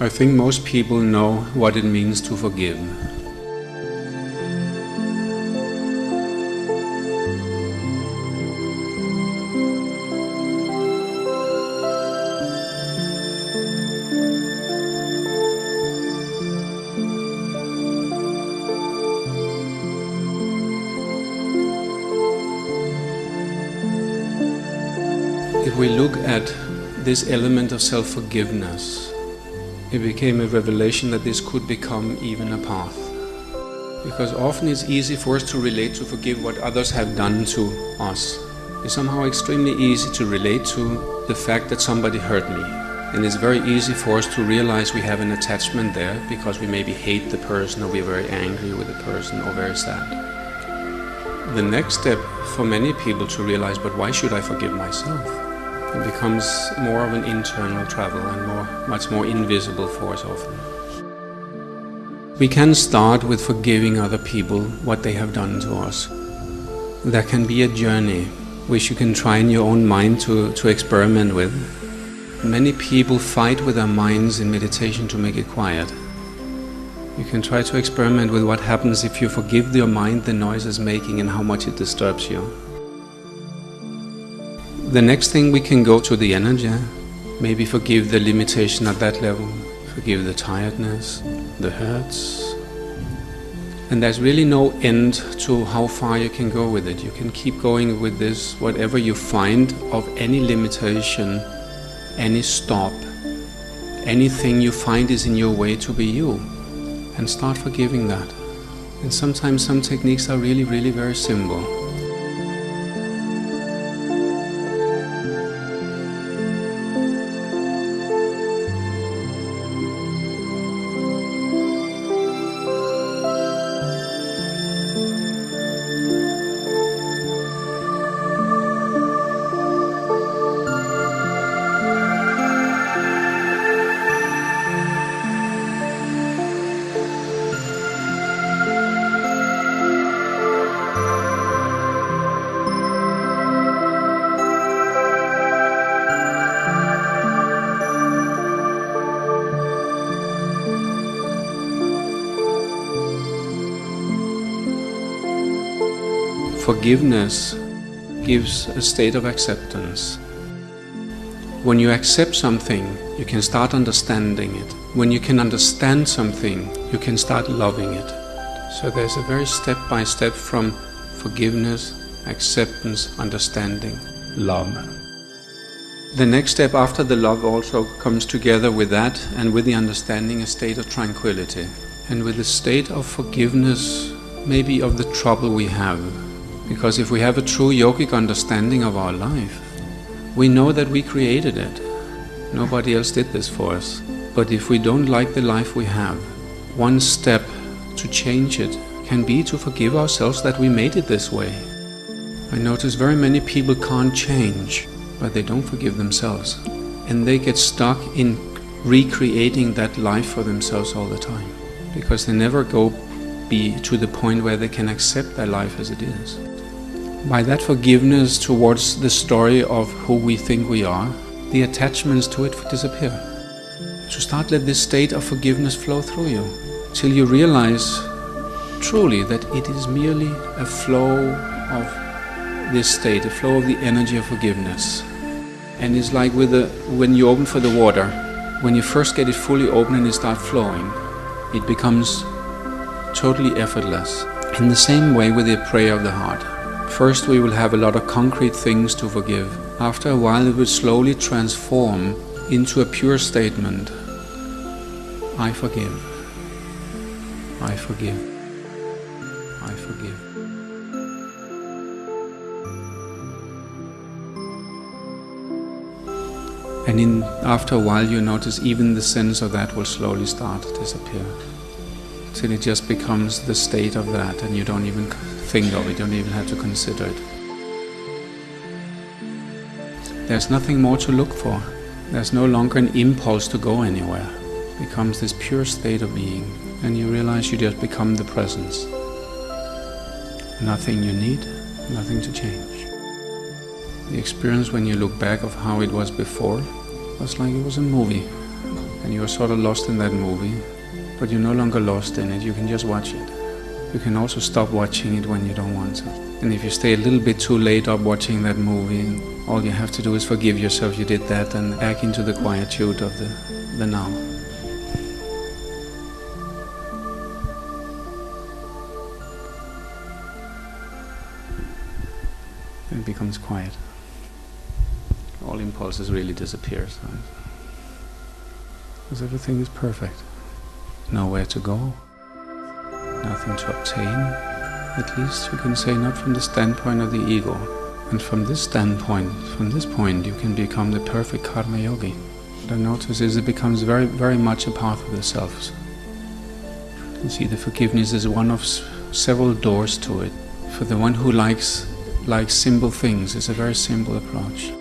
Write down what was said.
I think most people know what it means to forgive. If we look at this element of self-forgiveness, it became a revelation that this could become even a path. Because often it's easy for us to relate to forgive what others have done to us. It's somehow extremely easy to relate to the fact that somebody hurt me. And it's very easy for us to realize we have an attachment there because we maybe hate the person, or we're very angry with the person, or very sad. The next step for many people to realize, but why should I forgive myself? It becomes more of an internal travel and much more invisible for us often. We can start with forgiving other people what they have done to us. That can be a journey which you can try in your own mind to experiment with. Many people fight with their minds in meditation to make it quiet. You can try to experiment with what happens if you forgive your mind the noise it's making and how much it disturbs you. The next thing, we can go to the energy, maybe forgive the limitation at that level, forgive the tiredness, the hurts. And there's really no end to how far you can go with it. You can keep going with this, whatever you find of any limitation, any stop, anything you find is in your way to be you, and start forgiving that. And sometimes some techniques are really, really very simple. Forgiveness gives a state of acceptance. When you accept something, you can start understanding it. When you can understand something, you can start loving it. So there's a very step-by-step from forgiveness, acceptance, understanding, love. The next step after the love also comes together with that, and with the understanding, a state of tranquility. And with the state of forgiveness, maybe of the trouble we have. Because if we have a true yogic understanding of our life, we know that we created it. Nobody else did this for us. But if we don't like the life we have, one step to change it can be to forgive ourselves that we made it this way. I notice very many people can't change, but they don't forgive themselves. And they get stuck in recreating that life for themselves all the time. Because they never be to the point where they can accept their life as it is. By that forgiveness towards the story of who we think we are, the attachments to it disappear. So start let this state of forgiveness flow through you, till you realize truly that it is merely a flow of this state, a flow of the energy of forgiveness. And it's like when you open for the water, when you first get it fully open and it starts flowing, it becomes totally effortless. In the same way with the prayer of the heart. First we will have a lot of concrete things to forgive. After a while it will slowly transform into a pure statement. I forgive. I forgive. I forgive. And after a while you notice even the sense of that will slowly start to disappear. Till it just becomes the state of that, and you don't even think of it, you don't even have to consider it. There's nothing more to look for. There's no longer an impulse to go anywhere. It becomes this pure state of being, and you realize you just become the presence. Nothing you need, nothing to change. The experience when you look back of how it was before was like it was a movie. and you're sort of lost in that movie, but you're no longer lost in it, you can just watch it. You can also stop watching it when you don't want to. And if you stay a little bit too late up watching that movie, all you have to do is forgive yourself you did that and back into the quietude of the now. It becomes quiet. All impulses really disappear. Because everything is perfect. Nowhere to go, nothing to obtain. At least you can say, not from the standpoint of the ego. And from this standpoint, from this point, you can become the perfect karma yogi. What I notice is it becomes very, very much a part of the self. You see, the forgiveness is one of several doors to it. For the one who likes simple things, it's a very simple approach.